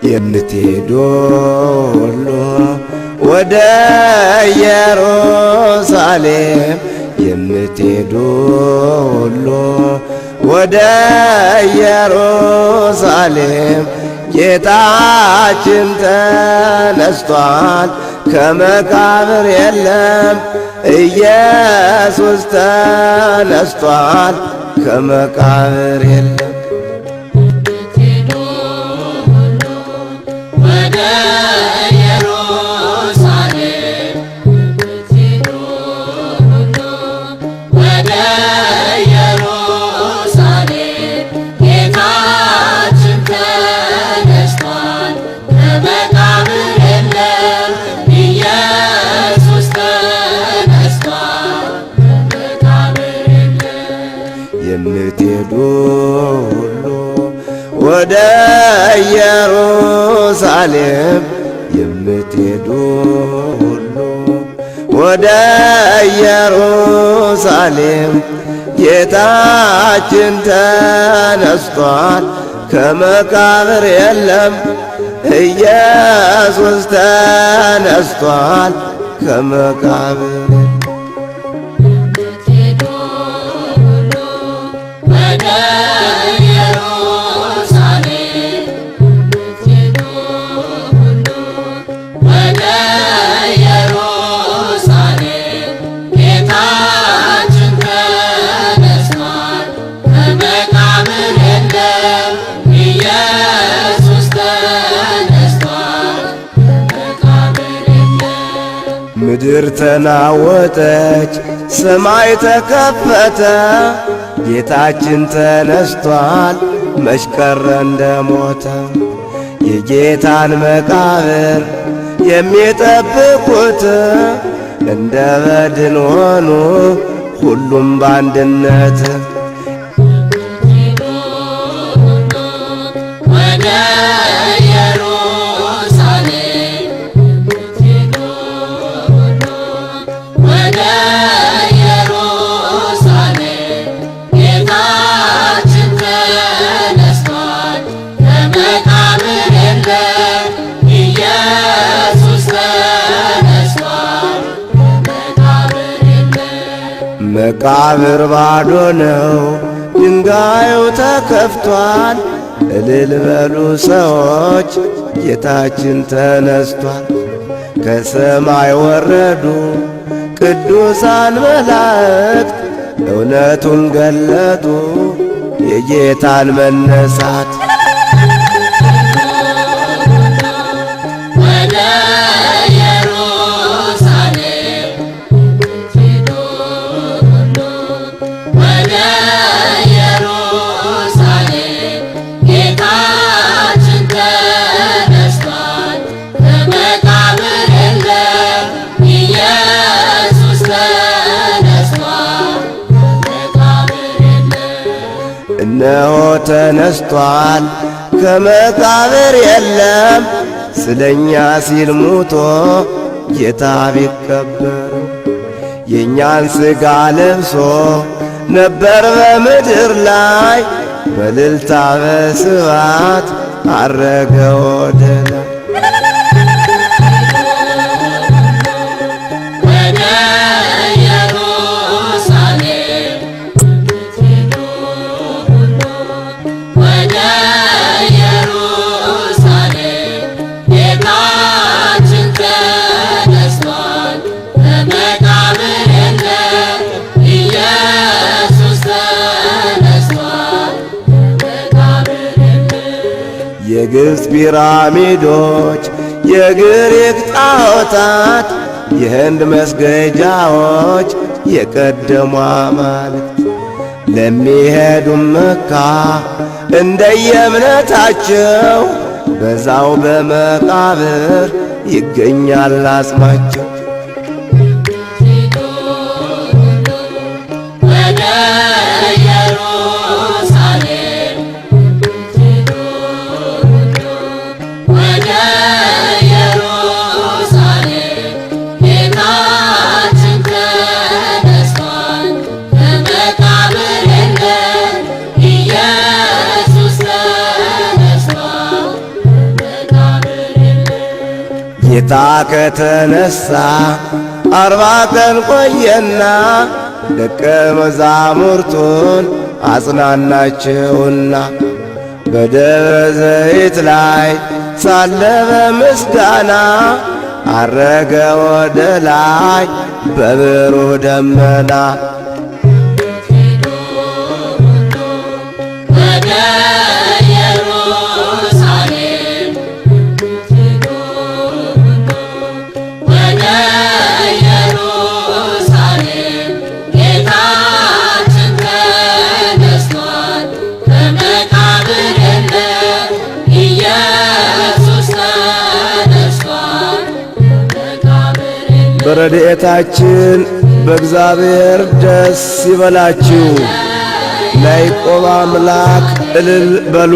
የምትሄዱ ሁሉ ወደ ኢየሩሳሌም የምትሄዱ ሁሉ ወደ ኢየሩሳሌም ጌታችን ተነስቷል ከመቃብር የለም ኢየሱስ ተነስቷል ከመቃብር የለም የምትሄዱ ሁሉ ወደ ኢየሩሳሌም የምትሄዱ ሁሉ ወደ ኢየሩሳሌም ጌታችን ተነስቷል ከመቃብር የለም ኢየሱስ ተነስቷል ከመቃብር ምድር ተናወጠች ሰማይ ተከፈተ ጌታችን ተነስቷል መች ቀረ እንደሞተ የጌታን መቃብር የሚጠብቁት እንደ በድን ሆኑ ሁሉም በአንድነት መቃብር ባዶ ነው ድንጋዩ ተከፍቷል እልል በሉ ሰዎች ጌታችን ተነስቷል ከሰማይ ወረዱ ቅዱሳን መላእክት እውነቱን ገለጡ የጌታን መነሳት እነሆ ተነስቷል ከመቃብር የለም ስለኛ ሲል ሙቶ ጌታ ቢቀበር የእኛን ሥጋ ለብሶ ነበር በምድር ላይ በእልልታ በስብሐት ዐረገ ወደ ላይ የግብፅ ፒራሚዶች የግሪክ ጣዖታት የህንድ መስገጃዎች የቀደሙ አማልክት ለሚሄዱም መካ እንደየእምነታቸው በዛው በመቃብር ይገኛል አጽማቸው ወደ ጌታ ከተነሳ 40 ቀን ቆየና ደቀ መዛሙርቱን አጽናናቸውና በደብረ ዘይት ላይ ሳለ በምስጋና አረገ ወደ ላይ በብሩህ ደመና። በረድኤታችን በእግዚአብሔር ደስ ይበላችሁ። ለያዕቆብ አምላክ እልል በሉ።